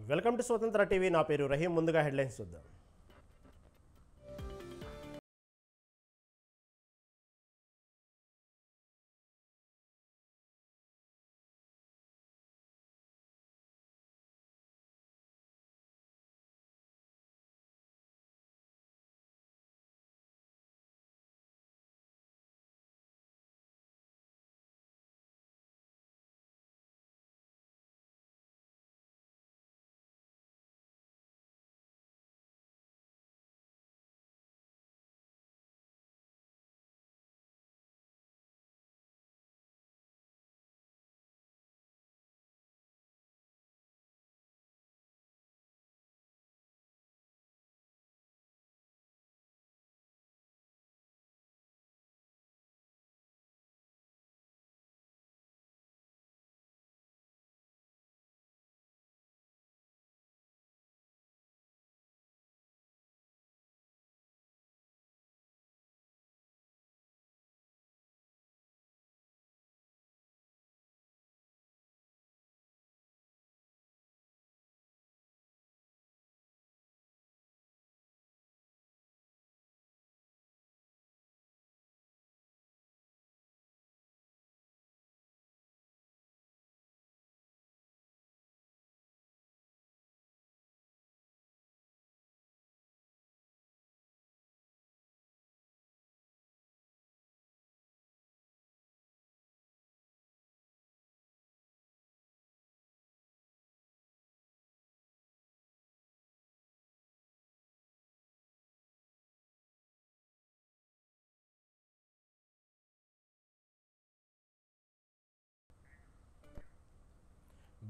Welcome to స్వతంత్ర TV. నా పేరు రహీం. ముందుగా హెడ్లైన్స్ చూద్దాం.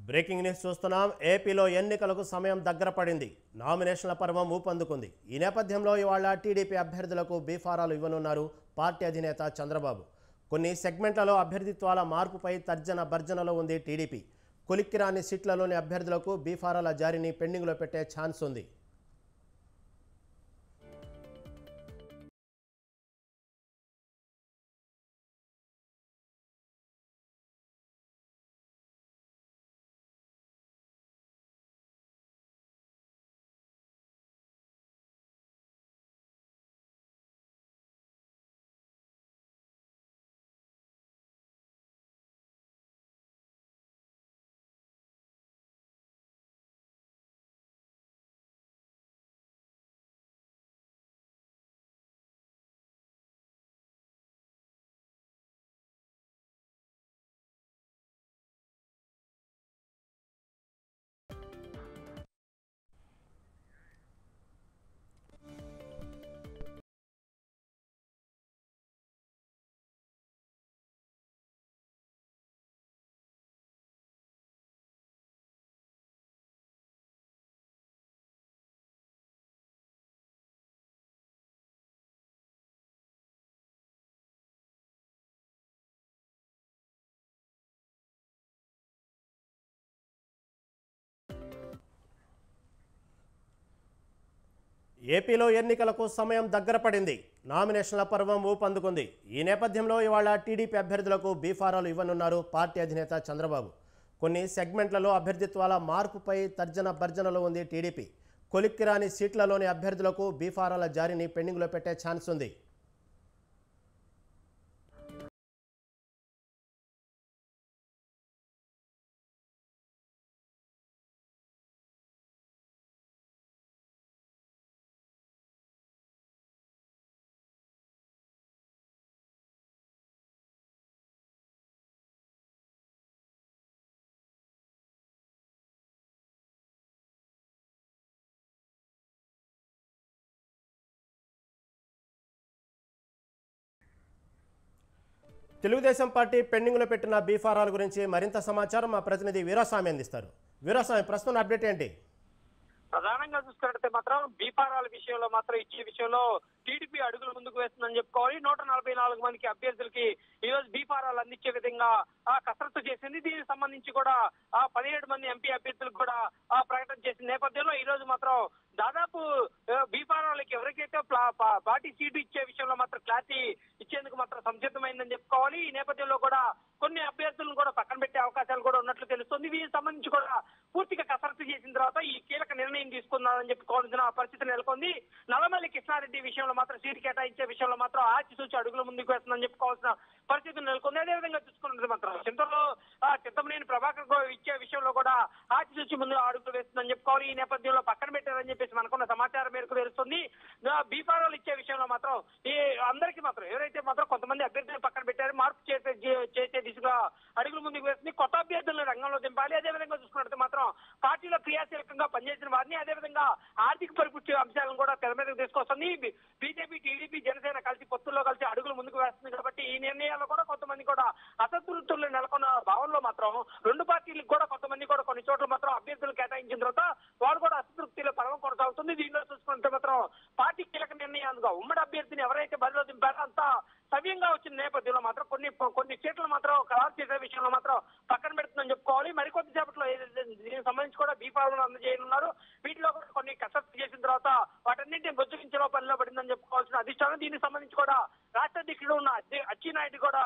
బ్రేకింగ్ న్యూస్ చూస్తున్నాం. ఏపీలో ఎన్నికలకు సమయం దగ్గర పడింది. నామినేషన్ల పర్వం ఊపందుకుంది. ఈ నేపథ్యంలో ఇవాళ టీడీపీ అభ్యర్థులకు బీఫారాలు ఇవ్వనున్నారు పార్టీ అధినేత చంద్రబాబు. కొన్ని సెగ్మెంట్లలో అభ్యర్థిత్వాల మార్పుపై తర్జన భర్జనలో ఉంది టీడీపీ. కొలిక్కిరాని సీట్లలోని అభ్యర్థులకు బీఫారాల జారీని పెండింగ్లో పెట్టే ఛాన్స్ ఉంది. ఏపీలో ఎన్నికలకు సమయం దగ్గర పడింది. నామినేషన్ల పర్వం ఊపందుకుంది. ఈ నేపథ్యంలో ఇవాళ టీడీపీ అభ్యర్థులకు బీఫారాలు ఇవ్వనున్నారు పార్టీ అధినేత చంద్రబాబు. కొన్ని సెగ్మెంట్లలో అభ్యర్థిత్వాల మార్పుపై తర్జన భర్జనలో ఉంది టీడీపీ. కొలిక్కిరాని సీట్లలోని అభ్యర్థులకు బీఫారాల జారీని పెండింగ్లో పెట్టే ఛాన్స్ ఉంది. తెలుగుదేశం పార్టీ పెండింగ్లో పెట్టిన బీఫారాల గురించి మరింత సమాచారం మా ప్రతినిధి వీరాస్వామి అందిస్తారు. వీరాస్వామి, ప్రస్తుతం అప్డేట్ ఏంటి? ప్రధానంగా చూసుకున్నట్లయితే మాత్రం బీఫారాల విషయంలో మాత్రం ఇచ్చే విషయంలో టీడీపీ అడుగులు ముందుకు వేస్తుందని చెప్పుకోవాలి. 144 మందికి అభ్యర్థులకి ఈ రోజు బీఫారాలు అందించే విధంగా కసరత్తు చేసింది. దీనికి సంబంధించి కూడా 17 మంది ఎంపీ అభ్యర్థులకు కూడా ప్రకటన చేసిన నేపథ్యంలో ఈ రోజు మాత్రం దాదాపు బీఫారాలకి ఎవరికైతే పార్టీ సీటు ఇచ్చే విషయంలో మాత్రం క్లారిటీ ఇచ్చేందుకు మాత్రం సంసిద్ధమైందని చెప్పుకోవాలి. ఈ నేపథ్యంలో కూడా కొన్ని అభ్యర్థులను కూడా పక్కన పెట్టే అవకాశాలు కూడా ఉన్నట్లు తెలుస్తుంది. వీరికి సంబంధించి కూడా పూర్తిగా కసరత్తు చేసిన తర్వాత ఈ కీలక నిర్ణయం తీసుకున్నారని చెప్పుకోవాల్సిన పరిస్థితి నెలకొంది. నల్లమల్లి కృష్ణారెడ్డి విషయంలో మాత్రం సీటు కేటాయించే విషయంలో మాత్రం ఆచితూచి అడుగులు ముందుకు వేస్తుందని చెప్పుకోవాల్సిన పరిస్థితి నెలకొంది. అదేవిధంగా చూసుకున్నది మాత్రం చింతమనేని ప్రభాకర్ ఇచ్చే విషయంలో కూడా ఆచితూచి ముందు అడుగులు వేస్తుందని చెప్పుకోవాలి. ఈ నేపథ్యంలో పక్కన పెట్టారని చెప్పేసి మనకున్న సమాచారం మేరకు తెలుస్తుంది. బీఫారాలు ఇచ్చే విషయంలో మాత్రం ఈ అందరికీ మాత్రం ఎవరైతే మాత్రం కొంతమంది అభ్యర్థులు పక్కన పెట్టారు మార్పు చేసే దిశగా అడుగులు ముందుకు వేస్తుంది. కొత్త అభ్యర్థులను రంగంలో దింపాలి. అదేవిధంగా చూసుకున్నట్టు మాత్రం పార్టీలో క్రియాశీలకంగా పనిచేసిన వారిని అదేవిధంగా ఆర్థిక పరిపుష్టి అంశాలను కూడా తెర మీదకు తీసుకొస్తుంది. బీజేపీ, టీడీపీ, జనసేన కలిసి పొత్తుల్లో కలిసి అడుగులు ముందుకు వేస్తుంది కాబట్టి ఈ నిర్ణయాల్లో కూడా కొంతమంది కూడా అసంతృప్తులు నెలకొన్న భావంలో మాత్రం రెండు పార్టీలకు కూడా కొంతమంది కూడా కొన్ని చోట్ల మాత్రం అభ్యర్థులు కేటాయించిన తర్వాత వారు కూడా అసంతృప్తిలో పర్వం కొనసాగుతుంది. దీనిలో చూసుకుంటే మాత్రం పార్టీ కీలక నిర్ణయాలుగా ఉమ్మడి అభ్యర్థిని ఎవరైతే బరిలో దింపారో అంత సవ్యంగా వచ్చిన నేపథ్యంలో మాత్రం కొన్ని సీట్లు మాత్రం ఖరారు చేసే విషయంలో మాత్రం పక్కన పెడుతుందని చెప్పుకోవాలి. మరికొద్ది సేపట్లో దీనికి సంబంధించి కూడా బీఫారాలను అందజేయనున్నారు. వీటిలో కూడా కొన్ని కసరత్తు చేసిన తర్వాత వాటన్నింటినీ బొజ్జగించలో పనిలో పడిందని చెప్పుకోవాల్సిన అధిష్టానం. దీనికి సంబంధించి కూడా రాష్ట్ర అధ్యక్షుడు ఉన్న అచ్చెన్నాయుడు కూడా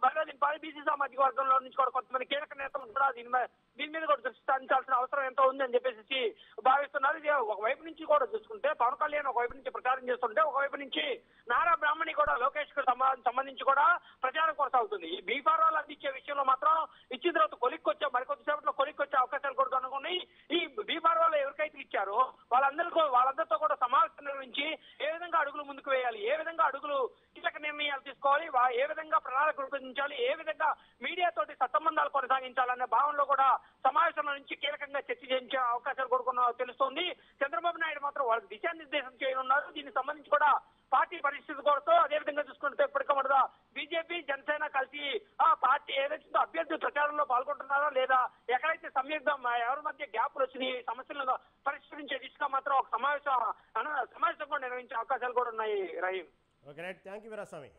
బరిలో దింపాలి. బీసీ సామాజిక వర్గంలో నుంచి కూడా కొంతమంది కీలక నేతలు కూడా దీని మీద కూడా దృష్టి సారించాల్సిన అవసరం ఎంతో ఉందని చెప్పేసి భావిస్తున్నారు. ఒకవైపు నుంచి కూడా చూసుకుంటే పవన్ కళ్యాణ్ ఒకవైపు నుంచి ప్రచారం చేస్తుంటే ఒకవైపు నుంచి నారా బ్రాహ్మణి కూడా లోకేష్ కు సంబంధించి కూడా ప్రచారం కొనసాగుతుంది. ఈ బీఫారాలు అందించే విషయంలో మాత్రం ఇచ్చిన తర్వాత మరికొద్ది సేపట్లో కొలిక్కొచ్చే అవకాశాలు కూడా కనుగొన్నాయి. ఈ బీఫారాలు ఎవరికైతే ఇచ్చారో వాళ్ళందరితో కూడా సమావేశం నిర్వహించి ఏ విధంగా అడుగులు ముందుకు వేయాలి, ఏ విధంగా అడుగులు కీలక నిర్ణయాలు తీసుకోవాలి, ఏ విధంగా ప్రణాళిక రూపొందించాలి, ఏ విధంగా మీడియాతోటి సత్సంబంధాలు కొనసాగించాలనే భావనలో కూడా సమావేశంలో నుంచి కీలకంగా చర్చ చేయించే అవకాశాలు కూడా తెలుస్తోంది. చంద్రబాబు నాయుడు మాత్రం వాళ్ళకి దిశానిర్దేశం చేయనున్నారు. దీనికి సంబంధించి కూడా పార్టీ పరిస్థితి కూడా అదేవిధంగా చూసుకుంటే ఇప్పటికీ బీజేపీ, జనసేన కలిసి పార్టీ ఏదైతే అభ్యర్థులు ప్రచారంలో పాల్గొంటున్నారో లేదా ఎక్కడైతే సంయుక్తం ఎవరి మధ్య గ్యాప్లు వచ్చినాయి సమస్యలను పరిష్కరించే దిశగా మాత్రం ఒక సమావేశం కూడా నిర్వహించే అవకాశాలు కూడా ఉన్నాయి. Rahim. Okay right, thank you Veeraswamy.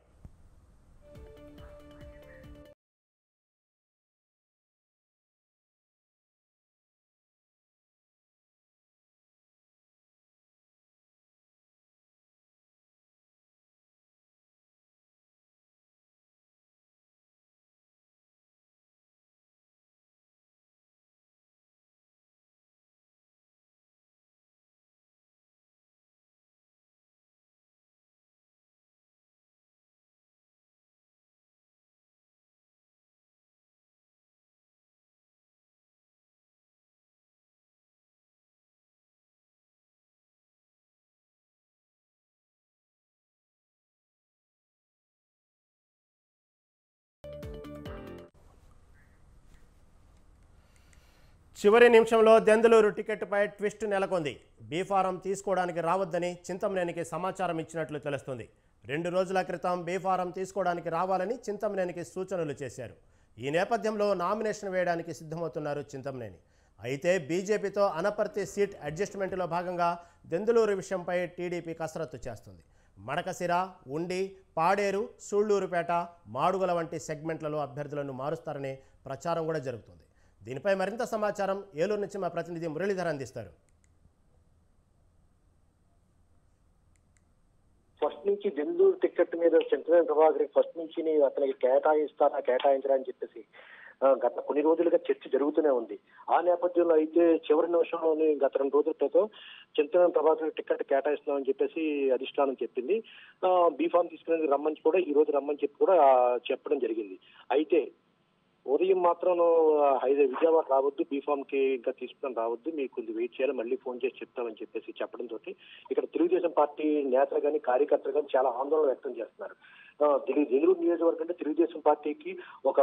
చివరి నిమిషంలో దెందులూరు టికెట్పై ట్విస్ట్ నెలకొంది. బీఫారం తీసుకోవడానికి రావద్దని చింతమనేనికి సమాచారం ఇచ్చినట్లు తెలుస్తుంది. 2 రోజుల క్రితం బీఫారం తీసుకోవడానికి రావాలని చింతమనేనికి సూచనలు చేశారు. ఈ నేపథ్యంలో నామినేషన్ వేయడానికి సిద్ధమవుతున్నారు చింతమనేని. అయితే బీజేపీతో అనపర్తి సీట్ అడ్జస్ట్మెంట్లో భాగంగా దెందులూరు విషయంపై టీడీపీ కసరత్తు చేస్తుంది. మడకసిర, ఉండి, పాడేరు, సూళ్లూరుపేట, మాడుగుల వంటి సెగ్మెంట్లలో అభ్యర్థులను మారుస్తారనే ప్రచారం కూడా జరుగుతుంది. దీనిపై మరింత సమాచారం ఏలూరు నుంచి మా ప్రతినిధి మురళీధర్ అందిస్తారు. ఫస్ట్ నుంచి దెందులూరు టికెట్ మీద చింతమనేని ప్రభాకర్ ఫస్ట్ నుంచి అతనికి కేటాయించరా అని చెప్పేసి గత కొన్ని రోజులుగా చర్చ జరుగుతూనే ఉంది. ఆ నేపథ్యంలో అయితే చివరి నిమిషంలోనే గత 2 రోజుల క్రితం చింతమనేని ప్రభాకర్ టికెట్ కేటాయిస్తున్నామని చెప్పేసి అధిష్టానం చెప్పింది. బీఫామ్ తీసుకునేందుకు రమ్మని కూడా ఈ రోజు రమ్మని చెప్పి కూడా చెప్పడం జరిగింది. అయితే ఉదయం మాత్రం విజయవాడ రావద్దు, బీఫామ్ కి ఇంకా తీసుకుని రావద్దు, మీకు కొంచెం వెయిట్ చేయాలి, మళ్ళీ ఫోన్ చేసి చెప్తామని చెప్పేసి చెప్పడంతో ఇక్కడ తెలుగుదేశం పార్టీ నేతలు కానీ కార్యకర్తలు కానీ చాలా ఆందోళన వ్యక్తం చేస్తున్నారు. దెందులూరు నియోజకవర్గం అంటే తెలుగుదేశం పార్టీకి ఒక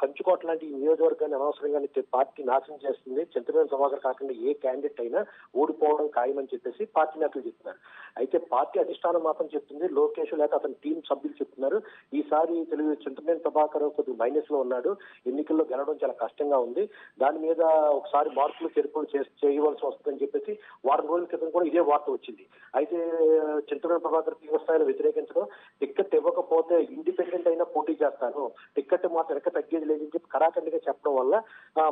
కంచుకోట లాంటి నియోజకవర్గాన్ని అనవసరంగా పార్టీ నాశనం చేస్తుంది. చింతమనేని ప్రభాకర్ కాకుండా ఏ క్యాండిడేట్ అయినా ఓడిపోవడం ఖాయమని చెప్పేసి పార్టీ నేతలు చెప్తున్నారు. అయితే పార్టీ అధిష్టానం మాత్రం చెప్తుంది, లోకేష్ లేక అతని టీం సభ్యులు చెప్తున్నారు, ఈ ఈసారి చింతమనేని ప్రభాకర్ కొద్దిగా మైనస్ లో ఉన్నాడు, ఎన్నికల్లో గెలవడం చాలా కష్టంగా ఉంది, దాని మీద ఒకసారి మార్పులు చేర్పులు చేయవలసి వస్తుందని చెప్పేసి వారం రోజుల క్రితం కూడా ఇదే వార్త వచ్చింది. అయితే చింతమనేని ప్రభాకర్ తీవ్రస్థాయిలో వ్యతిరేకించడం, టికెట్ ఇవ్వకపోతే ఇండిపెండెంట్ అయినా పోటీ చేస్తాను, టికెట్ మాత్రం వెనక తగ్గేది లేదని చెప్పి కరాఖండిగా చెప్పడం వల్ల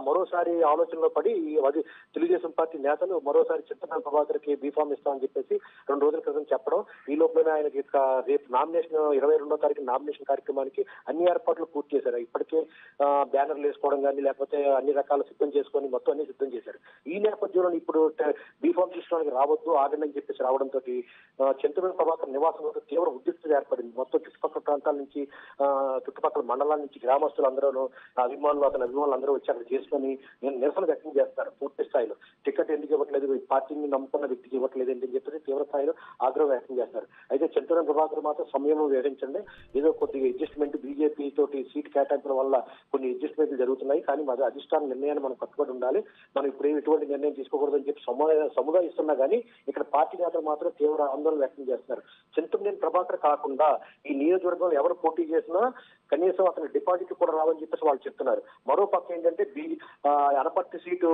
మరోసారి ఆలోచనలో పడి అది తెలుగుదేశం పార్టీ నేతలు మరోసారి చింతమనేని ప్రభాకర్ కి బీఫామ్ ఇస్తామని చెప్పేసి 2 రోజుల క్రితం చెప్పడం, ఈ లోపల ఆయనకి రేపు నామినేషన్ 22వ తారీఖు నామినేషన్ కార్యక్రమానికి అన్ని ఏర్పాట్లు పూర్తి చేశారు. ఇప్పటికే బ్యానర్లు వేసుకోవడం కానీ లేకపోతే అన్ని రకాల సిద్ధం చేసుకొని మొత్తం అన్ని సిద్ధం చేశారు. ఈ నేపథ్యంలో ఇప్పుడు బీఫామ్ తీసుకోవడానికి రావద్దు ఆగండి అని చెప్పేసి రావడంతో చింతమనేని ప్రభాకర్ నివాసంలో తీవ్ర ఉద్రిక్తత ఏర్పడింది. మొత్తం చుట్టుపక్కల ప్రాంతాల నుంచి చుట్టుపక్కల మండలాల నుంచి గ్రామస్తులు అందరూ అతని అభిమానులు అందరూ వచ్చి అక్కడ చేసుకొని నిరసన వ్యక్తం చేస్తారు. పూర్తి స్థాయిలో టికెట్ ఎందుకు ఇవ్వట్లేదు, పార్టీని నమ్ముకున్న వ్యక్తికి ఇవ్వట్లేదు అని చెప్పేసి తీవ్ర స్థాయిలో ఆగ్రహం వ్యక్తం చేస్తారు. అయితే చింతమనేని ప్రభాకర్ మాత్రం సమయంలో వ్యవహరించండి, ఏదో కొద్దిగా అడ్జస్ట్మెంట్ బీజేపీ తోటి సీట్ కేటాయించడం వల్ల కొన్ని అడ్జస్ట్మెంట్లు జరుగుతున్నాయి, కానీ మాది అధిష్టాన నిర్ణయాన్ని మనం కట్టుబడి ఉండాలి, మనం ఇప్పుడు ఎటువంటి నిర్ణయం తీసుకోకూడదని చెప్పి సముదాయిస్తున్నా కానీ ఇక్కడ పార్టీ నేతలు మాత్రం తీవ్ర ఆందోళన వ్యక్తం చేస్తున్నారు. చింతమనేని ప్రభాకర్ కాకుండా ఈ నియోజకవర్గంలో ఎవరు పోటీ చేసినా కనీసం అతని డిపాజిట్ కూడా రావని చెప్పేసి వాళ్ళు చెప్తున్నారు. మరో పక్క ఏంటంటే అనపర్తి సీటు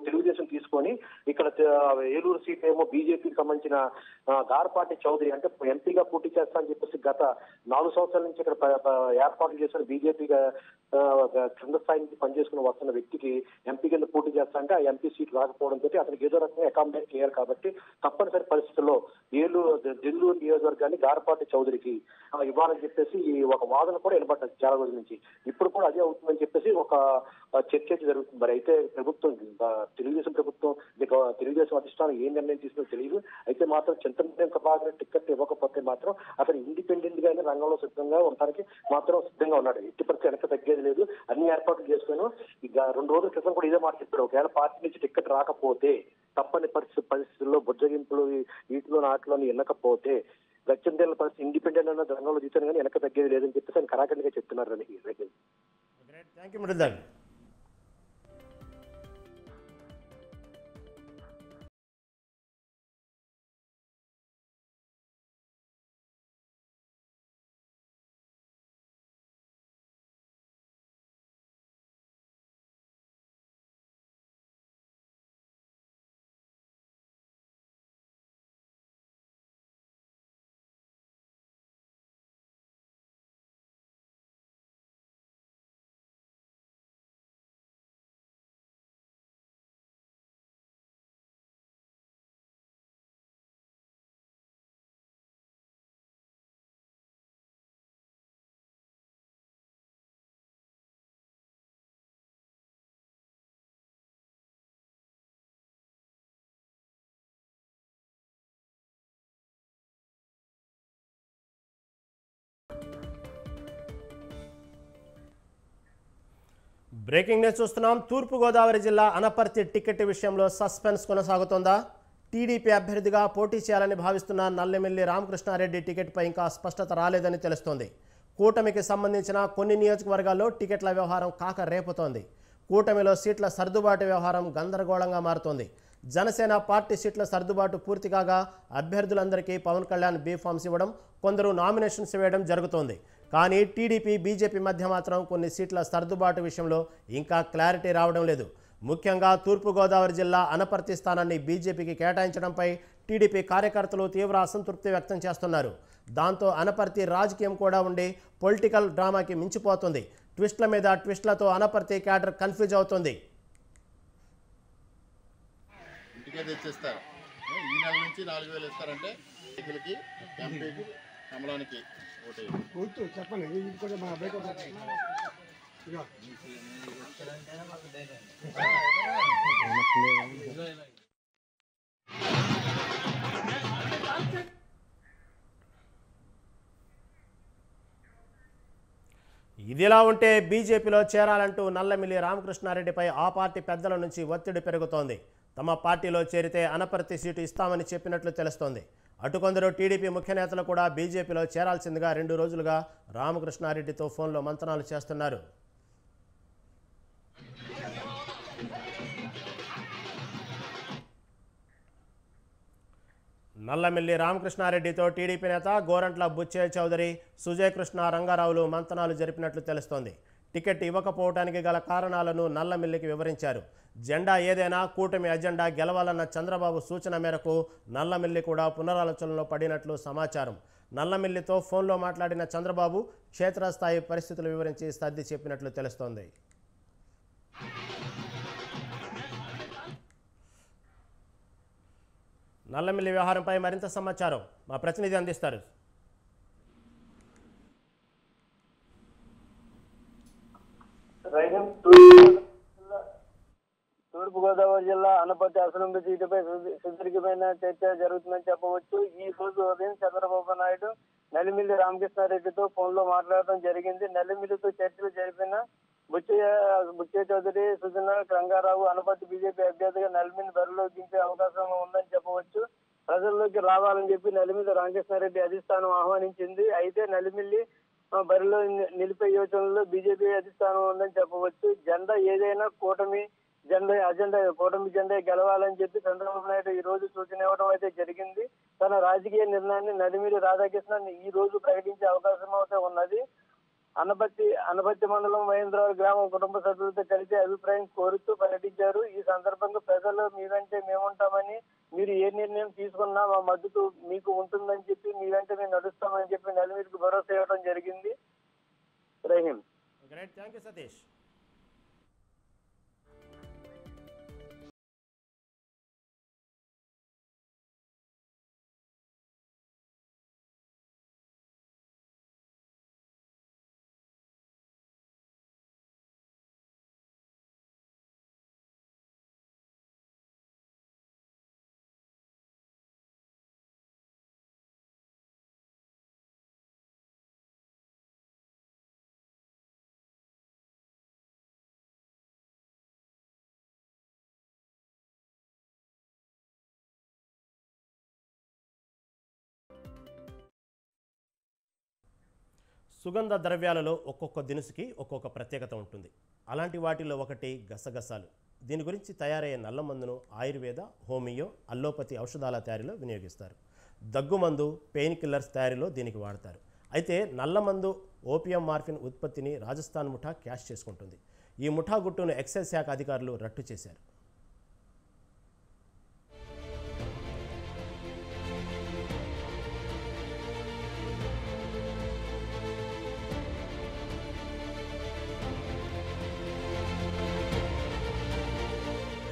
తెలుగుదేశం తీసుకొని ఇక్కడ ఏలూరు సీట్ ఏమో బీజేపీకి సంబంధించిన గారపాటి చౌదరి అంటే ఎంపీగా పోటీ చేస్తా అని చెప్పేసి గత 4 సంవత్సరాల నుంచి ఇక్కడ ఏర్పాట్లు చేసిన బీజేపీగా కింద స్థాయి నుంచి పనిచేసుకుని వస్తున్న వ్యక్తికి ఎంపీ కింద పోటీ చేస్తా అంటే ఆ ఎంపీ సీట్ రాకపోవడంతో అతనికి ఏదో రకంగా అకామిడేట్ చేయాలి కాబట్టి తప్పనిసరి పరిస్థితుల్లో నెల్లూరు నియోజకవర్గాన్ని గారపాటి చౌదరికి ఇవ్వాలని చెప్పేసి ఒక వాదన కూడా వినబడ్డది చాలా రోజుల నుంచి. ఇప్పుడు కూడా అదే అవుతుందని చెప్పేసి ఒక చర్చ జరుగుతుంది. మరి అయితే ప్రభుత్వం తెలుగుదేశం అధిష్టానం ఏ నిర్ణయం తీసుకున్నో తెలియదు. అయితే మాత్రం చింతమనేని ప్రభాకర్ టికెట్ ఇవ్వకపోతే మాత్రం అతను ఇండిపెండెంట్ గానే రంగంలో సిద్ధంగా ఉండడానికి మాత్రం సిద్ధంగా ఉన్నాడు. ఎట్టి పరిస్థితి వెనక తగ్గేది లేదు, అన్ని ఏర్పాట్లు చేసుకున్నాను. ఇక 2 రోజుల క్రితం కూడా ఇదే మాట చెప్పాడు, ఒకవేళ పార్టీ నుంచి టికెట్ రాకపోతే తప్పని పరిస్థితుల్లో బుజ్జగింపులు వీటిలో నాటిలోని ఎన్నకపోతే గచ్చందేళ్ల పరిస్థితి ఇండిపెండెంట్ అన్న రంగంలో తీసాను కానీ వెనక తగ్గేది లేదని చెప్పేసి ఆయన కరాఖండిగా చెప్తున్నారు. Thank you Mridang. Breaking news చూస్తున్నాం. తూర్పుగోదావరి జిల్లా అనపర్తి టికెట్ విషయంలో సస్పెన్స్ కొనసాగుతోందా? టీడీపీ అభ్యర్థిగా పోటీ చేయాలని భావిస్తున్న నల్లెమిల్లి రామకృష్ణారెడ్డి టికెట్పై ఇంకా స్పష్టత రాలేదని తెలుస్తోంది. కూటమికి సంబంధించిన కొన్ని నియోజకవర్గాల్లో టికెట్ల వ్యవహారం కాక రేపుతోంది. కూటమిలో సీట్ల సర్దుబాటు వ్యవహారం గందరగోళంగా మారుతోంది. జనసేన పార్టీ సీట్ల సర్దుబాటు పూర్తి కాగా అభ్యర్థులందరికీ పవన్ కళ్యాణ్ బీఫామ్స్ ఇవ్వడం, కొందరు నామినేషన్స్ వేయడం జరుగుతోంది. కానీ టీడీపీ బీజేపీ మధ్య మాత్రం కొన్ని సీట్ల సర్దుబాటు విషయంలో ఇంకా క్లారిటీ రావడం లేదు. ముఖ్యంగా తూర్పుగోదావరి జిల్లా అనపర్తి స్థానాన్ని బీజేపీకి కేటాయించడంపై టీడీపీ కార్యకర్తలు తీవ్ర అసంతృప్తి వ్యక్తం చేస్తున్నారు. దాంతో అనపర్తి రాజకీయం కూడా ఉండి పొలిటికల్ డ్రామాకి మించిపోతుంది. ట్విస్ట్ల మీద ట్విస్ట్లతో అనపర్తి క్యాడర్ కన్ఫ్యూజ్ అవుతుంది. తెచ్చిస్తారు ఈ నెల నుంచి 4000 ఇస్తారంటే రైతులకి ఎంపీకి కమలానికి ఓటు చెప్పండి. ఇదిలా ఉంటే బీజేపీలో చేరాలంటూ నల్లమిల్లి రామకృష్ణారెడ్డిపై ఆ పార్టీ పెద్దల నుంచి ఒత్తిడి పెరుగుతోంది. తమ పార్టీలో చేరితే అనపర్తి సీటు ఇస్తామని చెప్పినట్లు తెలుస్తోంది. అటు కొందరు టీడీపీ ముఖ్య నేతలు కూడా బీజేపీలో చేరాల్సిందిగా 2 రోజులుగా రామకృష్ణారెడ్డితో ఫోన్లో మంతనాలు చేస్తున్నారు. నల్లమిల్లి రామకృష్ణారెడ్డితో టీడీపీ నేత గోరంట్ల బుచ్చయ్య చౌదరి, సుజయ్ కృష్ణ రంగారావులు మంతనాలు జరిపినట్లు తెలుస్తోంది. టికెట్ ఇవ్వకపోవడానికి గల కారణాలను నల్లమిల్లికి వివరించారు. జెండా ఏదైనా కూటమి అజెండా గెలవాలన్న చంద్రబాబు సూచన మేరకు నల్లమిల్లి కూడా పునరాలోచనలో పడినట్లు సమాచారం. నల్లమిల్లితో ఫోన్లో మాట్లాడిన చంద్రబాబు క్షేత్రస్థాయి పరిస్థితులు వివరించి సర్ది చెప్పినట్లు తెలుస్తోంది. నల్లమిల్లి వ్యవహారంపై మరింత సమాచారం మా ప్రతినిధి అందిస్తారు. తూర్పుగోదావరి జిల్లా అనపర్తి అసెంబ్లీ సీటుపై సుదీర్ఘమైన చర్చ జరుగుతుందని చెప్పవచ్చు. ఈ రోజు ఉదయం చంద్రబాబు నాయుడు నల్లిమిల్లి రామకృష్ణారెడ్డితో ఫోన్ లో మాట్లాడడం జరిగింది. నల్లిమిల్లితో చర్చలు జరిపిన బుచ్చయ్య చౌదరి, సుజన రంగారావు అనపర్తి బీజేపీ అభ్యర్థిగా నల్లిమిల్లి బరిలో దింపే అవకాశం ఉందని చెప్పవచ్చు. ప్రజల్లోకి రావాలని చెప్పి నల్లిమిల్లి రామకృష్ణారెడ్డి అధిష్టానం ఆహ్వానించింది. అయితే నల్లిమిల్లి బరిలో నిలిపే యోచనలో బీజేపీ అధిష్టానం ఉందని చెప్పవచ్చు. జెండా ఏదైనా కూటమి జెండా గెలవాలని చెప్పి చంద్రబాబు నాయుడు ఈ రోజు సూచన ఇవ్వడం అయితే జరిగింది. తన రాజకీయ నిర్ణయాన్ని నల్లిమిల్లి రాధాకృష్ణ ఈ రోజు ప్రకటించే అవకాశం అయితే ఉన్నది. అనపర్తి మండలం మహేంద్రరావు గ్రామం కుటుంబ సభ్యులతో కలిసి అభిప్రాయం కోరుతూ ప్రకటించారు. ఈ సందర్భంగా ప్రజలు మీ వెంటే మేముంటామని, మీరు ఏ నిర్ణయం తీసుకున్నా మా మద్దతు మీకు ఉంటుందని చెప్పి, మీ వెంట మేము నడుస్తామని చెప్పి నల్లిమిల్లికి భరోసా ఇవ్వడం జరిగింది. రహీం. సతీష్. సుగంధ ద్రవ్యాలలో ఒక్కొక్క దినుసుకి ఒక్కొక్క ప్రత్యేకత ఉంటుంది. అలాంటి వాటిలో ఒకటి గసగసాలు. దీని గురించి తయారయ్యే నల్లమందును ఆయుర్వేద, హోమియో, అల్లోపతి ఔషధాల తయారీలో వినియోగిస్తారు. దగ్గుమందు, పెయిన్ కిల్లర్స్ తయారీలో దీనికి వాడతారు. అయితే నల్లమందు, ఓపియం, మార్ఫిన్ ఉత్పత్తిని రాజస్థాన్ ముఠా క్యాష్ చేసుకుంటుంది. ఈ ముఠా గుట్టును ఎక్సైజ్ శాఖ అధికారులు రట్టు చేశారు.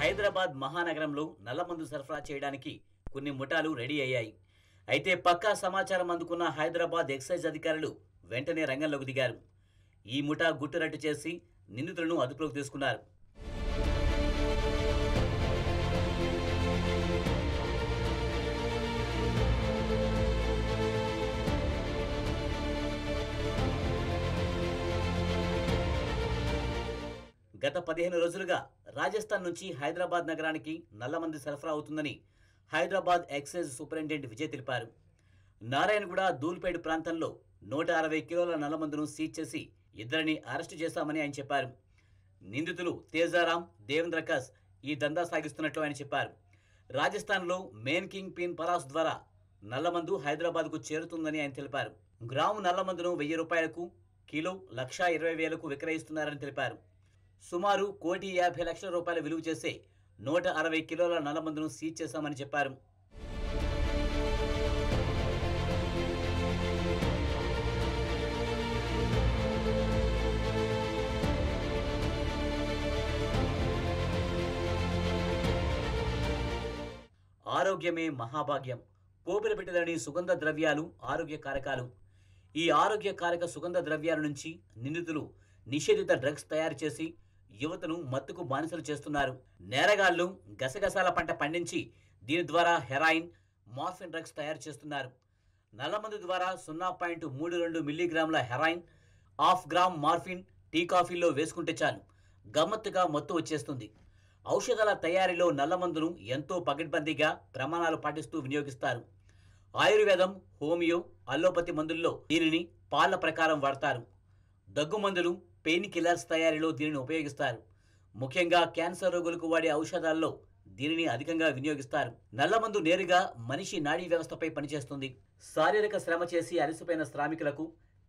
హైదరాబాద్ మహానగరంలో నల్లమందు సరఫరా చేయడానికి కొన్ని ముఠాలు రెడీ అయ్యాయి. అయితే పక్కా సమాచారం అందుకున్న హైదరాబాద్ ఎక్సైజ్ అధికారులు వెంటనే రంగంలోకి దిగారు. ఈ ముఠా గుట్టురట్టు చేసి నిందితులను అదుపులోకి తీసుకున్నారు. గత 15 రోజులుగా రాజస్థాన్ నుంచి హైదరాబాద్ నగరానికి నల్లమంది సరఫరా అవుతుందని హైదరాబాద్ ఎక్సైజ్ సూపరింటెండెంట్ విజయ్ తెలిపారు. నారాయణగూడ, దూల్పేట్ ప్రాంతంలో 160 కిలోల నల్లమందును సీజ్ చేసి 2 అరెస్టు చేశామని ఆయన చెప్పారు. నిందితులు తేజారాం, దేవేంద్రకస్ ఈ దందా సాగిస్తున్నట్లు ఆయన చెప్పారు. రాజస్థాన్లో మెయిన్ కింగ్ పిన్ పరాస్ ద్వారా నల్లమందు హైదరాబాద్కు చేరుతుందని ఆయన తెలిపారు. గ్రాము నల్లమందును 1000 రూపాయలకు, కిలో 1,20,000కు విక్రయిస్తున్నారని తెలిపారు. సుమారు 1,50,00,000 రూపాయల విలువ చేసే 160 కిలోల నల్లమందును సీజ్ చేశామని చెప్పారు. ఆరోగ్యమే మహాభాగ్యం. పోపులు పెట్టదని సుగంధ ద్రవ్యాలు ఆరోగ్య కారకాలు. ఈ ఆరోగ్య కారక సుగంధ ద్రవ్యాల నుంచి నిందితులు నిషేధిత డ్రగ్స్ తయారు చేసి యువతను మత్తుకు బానిసలు చేస్తున్నారు. నేరగాళ్లు గసగసాల పంట పండించి దీని ద్వారా హెరాయిన్, మార్ఫిన్ డ్రగ్స్ తయారు చేస్తున్నారు. నల్లమందు ద్వారా 0.32 మిల్లీగ్రాముల హెరాయిన్, 1/2 గ్రామ్ మార్ఫిన్ టీ కాఫీలో వేసుకుంటే చాలు గమ్మత్తుగా మత్తు వచ్చేస్తుంది. ఔషధాల తయారీలో నల్లమందును ఎంతో పకడ్బందీగా ప్రమాణాలు పాటిస్తూ వినియోగిస్తారు. ఆయుర్వేదం, హోమియో, అల్లోపతి మందుల్లో దీనిని పాల ప్రకారం వాడతారు. దగ్గుమందులు, పెయిన్ కిల్లర్స్ తయారీలో దీనిని ఉపయోగిస్తారు. ముఖ్యంగా క్యాన్సర్ రోగులకు వాడే ఔషధాల్లో దీనిని అధికంగా వినియోగిస్తారు. నల్లమందు నేరుగా మనిషి నాడీ వ్యవస్థపై పనిచేస్తుంది. శారీరక శ్రమ చేసి అలసిపోయిన శ్రామికులకు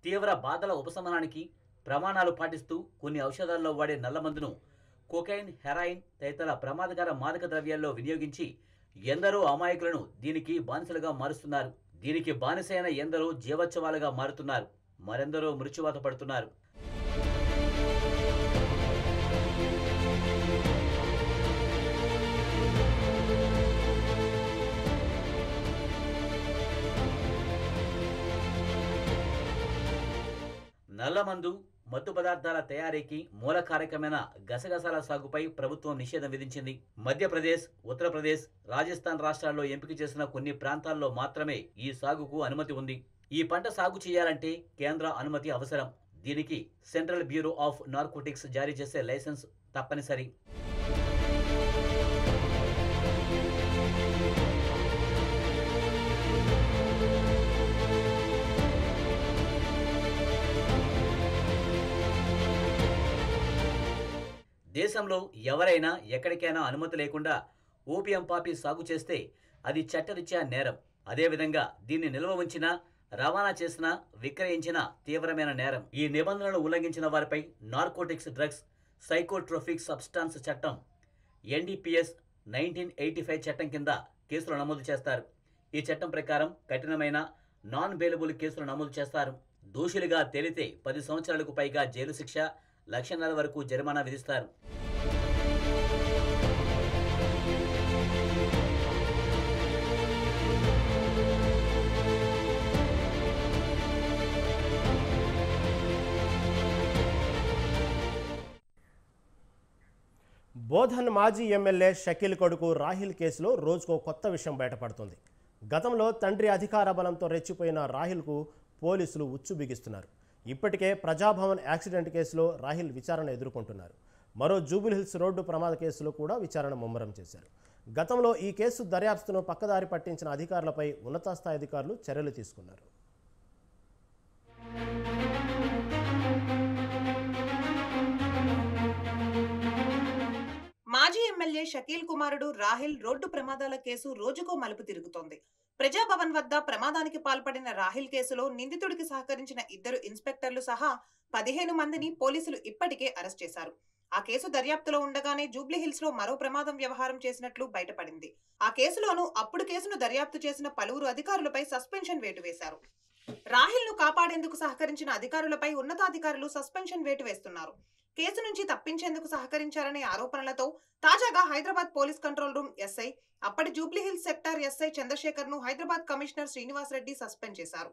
తీవ్ర బాధల ఉపశమనానికి ప్రమాణాలు పాటిస్తూ కొన్ని ఔషధాల్లో వాడే నల్లమందును కొకైన్, హెరాయిన్ తదితర ప్రమాదకర మాదక ద్రవ్యాల్లో వినియోగించి ఎందరో అమాయకులను దీనికి బానిసలుగా మారుస్తున్నారు. దీనికి బానిసైన ఎందరో జీవోత్సవాలుగా మారుతున్నారు. మరెందరో మృత్యువాత పడుతున్నారు. నల్లమందు, మత్తు పదార్థాల తయారీకి మూలకారకమైన గసగసాల సాగుపై ప్రభుత్వం నిషేధం విధించింది. మధ్యప్రదేశ్, ఉత్తరప్రదేశ్, రాజస్థాన్ రాష్ట్రాల్లో ఎంపిక చేసిన కొన్ని ప్రాంతాల్లో మాత్రమే ఈ సాగుకు అనుమతి ఉంది. ఈ పంట సాగు చేయాలంటే కేంద్ర అనుమతి అవసరం. దీనికి సెంట్రల్ బ్యూరో ఆఫ్ నార్కోటిక్స్ జారీ చేసే లైసెన్స్ తప్పనిసరి. దేశంలో ఎవరైనా ఎక్కడికైనా అనుమతి లేకుండా ఓపియం పాపి సాగు చేస్తే అది చట్టరీత్యా నేరం. అదేవిధంగా దీన్ని నిల్వ ఉంచినా, రవాణా చేసినా, విక్రయించినా తీవ్రమైన నేరం. ఈ నిబంధనలు ఉల్లంఘించిన వారిపై నార్కోటిక్స్ డ్రగ్స్ సైకోట్రోఫిక్ సబ్స్టాన్స్ చట్టం NDPS 1985 చట్టం కింద కేసులు నమోదు చేస్తారు. ఈ చట్టం ప్రకారం కఠినమైన నాన్ బెయిలబుల్ కేసులు నమోదు చేస్తారు. దోషులుగా తేలితే 10 సంవత్సరాలకు పైగా జైలు శిక్ష, లక్షన్నర వరకు జరిమానా విధిస్తారు. బోధన్ మాజీ ఎమ్మెల్యే షకీల్ కొడుకు రాహిల్ కేసులో రోజుకో కొత్త విషయం బయటపడుతుంది. గతంలో తండ్రి అధికార బలంతో రెచ్చిపోయిన రాహిల్కు పోలీసులు ఉచ్చు బిగిస్తున్నారు. ఇప్పటికే ప్రజాభవన్ యాక్సిడెంట్ కేసులో రాహిల్ విచారణ ఎదుర్కొంటున్నారు. మరో జూబిలీహిల్స్ రోడ్డు ప్రమాద కేసులో కూడా విచారణ ముమ్మరం చేశారు. గతంలో ఈ కేసు దర్యాప్తును పక్కదారి పట్టించిన అధికారులపై ఉన్నతస్థాయి అధికారులు చర్యలు తీసుకున్నారు. మాజీ ఎమ్మెల్యే షకీల్ కుమారుడు రాహిల్ రోడ్డు ప్రమాదాల కేసు రోజుకో మలుపు తిరుగుతోంది. ప్రజాభవన్ వద్ద ప్రమాదానికి పాల్పడిన రాహిల్ కేసులో నిందితుడికి సహకరించిన 2 ఇన్స్పెక్టర్లు సహా 15 మందిని పోలీసులు ఇప్పటికే అరెస్ట్ చేశారు. ఆ కేసు దర్యాప్తులో ఉండగానే జూబ్లీహిల్స్ లో మరో ప్రమాదం వ్యవహారం చేసినట్లు బయటపడింది. ఆ కేసులోనూ అప్పుడు కేసును దర్యాప్తు చేసిన పలువురు అధికారులపై సస్పెన్షన్ వేటు వేశారు. రాహిల్ ను కాపాడేందుకు సహకరించిన అధికారులపై ఉన్నతాధికారులు సస్పెన్షన్ వేటు వేస్తున్నారు. కేసు నుంచి తప్పించేందుకు సహకరించారనే ఆరోపణలతో తాజాగా Hyderabad police control room SI, అప్పటి జూబ్లీహిల్స్ సెక్టార్ SI చంద్రశేఖర్ ను హైదరాబాద్ కమిషనర్ శ్రీనివాస్ రెడ్డి సస్పెండ్ చేశారు.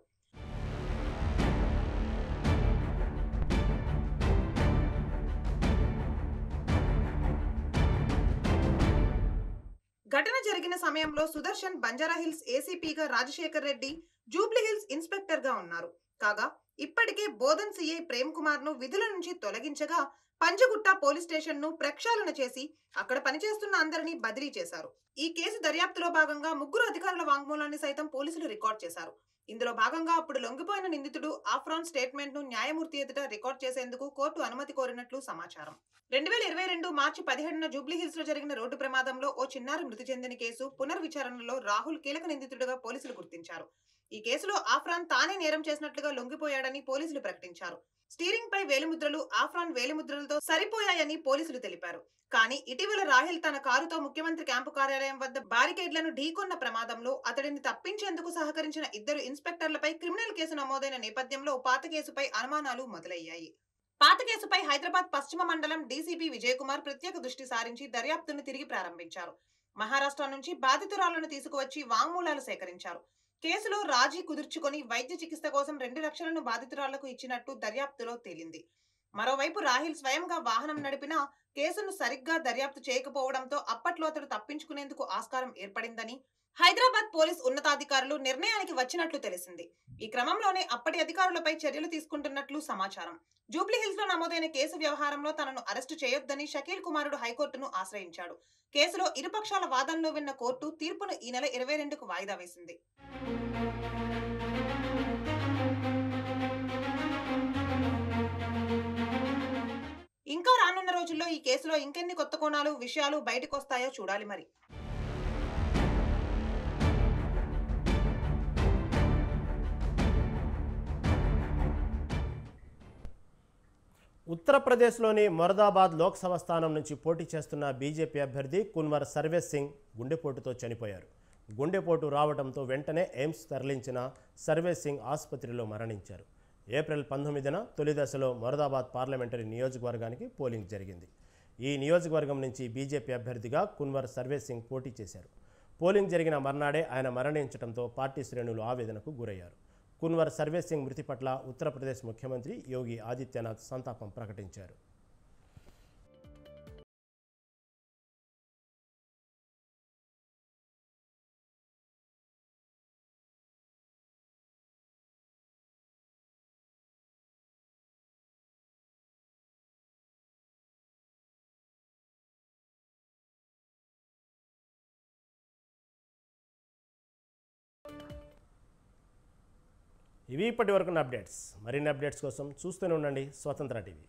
ఘటన జరిగిన సమయంలో సుదర్శన్ బంజారాహిల్స్ ACPగా రాజశేఖర్ రెడ్డి జూబ్లీహిల్స్ ఇన్స్పెక్టర్ గా ఉన్నారు. కాగా ఇప్పటికే బోధన్ CI ప్రేమ్ కుమార్ ను విధుల నుంచి తొలగించగా పంజగుట్ట పోలీస్ స్టేషన్ ను ప్రక్షాళన చేసి అక్కడ పనిచేస్తున్న అందరినీ బదిలీ చేశారు. ఈ కేసు దర్యాప్తులో భాగంగా 3 అధికారుల వాంగ్మూలాన్ని సైతం పోలీసులు రికార్డ్ చేశారు. ఇందులో భాగంగా అప్పుడు లొంగిపోయిన నిందితుడు ఆఫ్రాన్ స్టేట్మెంట్ ను న్యాయమూర్తి ఎదుట రికార్డ్ చేసేందుకు కోర్టు అనుమతి కోరినట్లు సమాచారం. 2022 మార్చి 17న జూబ్లీహిల్స్ లో జరిగిన రోడ్డు ప్రమాదంలో ఓ చిన్నారి మృతి చెందిన కేసు పునర్విచారణలో రాహుల్ కీలక నిందితుడిగా పోలీసులు గుర్తించారు. ఈ కేసులో ఆఫ్రాన్ తానే నేరం చేసినట్లుగా లొంగిపోయాడని పోలీసులు ప్రకటించారు. స్టీరింగ్ పై వేలిముద్రలు ఆఫ్రాన్ వేలిముద్రలతో సరిపోయాయని పోలీసులు తెలిపారు. కానీ ఇటీవల రాహిల్ తన కారుతో ముఖ్యమంత్రి క్యాంపు కార్యాలయం వద్ద బారికేడ్లను ఢీకొన్న ప్రమాదంలో అతడిని తప్పించేందుకు సహకరించిన 2 ఇన్స్పెక్టర్లపై క్రిమినల్ కేసు నమోదైన నేపథ్యంలో పాత కేసుపై అనుమానాలు మొదలయ్యాయి. పాత కేసుపై హైదరాబాద్ పశ్చిమ మండలం DCP విజయ్ కుమార్ ప్రత్యేక దృష్టి సారించి దర్యాప్తును తిరిగి ప్రారంభించారు. మహారాష్ట్ర నుంచి బాధితురాలను తీసుకువచ్చి వాంగ్మూలాలు సేకరించారు. కేసులో రాజీ కుదుర్చుకొని వైద్య చికిత్స కోసం 2 లక్షలను బాధితురాలకు ఇచ్చినట్టు దర్యాప్తులో తేలింది. మరోవైపు రాహిల్ స్వయంగా వాహనం నడిపినా కేసును సరిగ్గా దర్యాప్తు చేయకపోవడంతో అప్పట్లో అతడు తప్పించుకునేందుకు ఆస్కారం ఏర్పడిందని హైదరాబాద్ పోలీస్ ఉన్నతాధికారులు నిర్ణయానికి వచ్చినట్లు తెలిసింది. ఈ క్రమంలోనే అప్పటి అధికారులపై చర్యలు తీసుకుంటున్నట్లు సమాచారం. జూబ్లీహిల్స్ లో నమోదైన కేసు వ్యవహారంలో తనను అరెస్టు చేయొద్దని షకీల్ కుమారుడు హైకోర్టును ఆశ్రయించాడు. కేసులో ఇరుపక్షాల వాదనలు విన్న కోర్టు తీర్పును ఈ నెల 22కు వాయిదా వేసింది. ఇంకా రానున్న రోజుల్లో ఈ కేసులో ఇంకెన్ని కొత్త కోణాలు విషయాలు బయటకొస్తాయో చూడాలి మరి. ఉత్తరప్రదేశ్లోని మొరదాబాద్ లోక్సభ స్థానం నుంచి పోటీ చేస్తున్న బీజేపీ అభ్యర్థి కున్వర్ సర్వేస్ సింగ్ గుండెపోటుతో చనిపోయారు. గుండెపోటు రావడంతో వెంటనే ఎయిమ్స్ తరలించిన సర్వేస్ సింగ్ ఆసుపత్రిలో మరణించారు. ఏప్రిల్ 19న తొలి దశలో మొరదాబాద్ పార్లమెంటరీ నియోజకవర్గానికి పోలింగ్ జరిగింది. ఈ నియోజకవర్గం నుంచి బీజేపీ అభ్యర్థిగా కున్వర్ సర్వేస్ సింగ్ పోటీ చేశారు. పోలింగ్ జరిగిన మర్నాడే ఆయన మరణించడంతో పార్టీ శ్రేణులు ఆవేదనకు గురయ్యారు. కున్వర్ సర్వేస్ సింగ్ మృతి పట్ల ఉత్తరప్రదేశ్ ముఖ్యమంత్రి యోగి ఆదిత్యనాథ్ సంతాపం ప్రకటించారు. ఇవి ఇప్పటి వరకున్న అప్డేట్స్. మరిన్ని అప్డేట్స్ కోసం చూస్తూనే ఉండండి స్వతంత్ర టీవీ.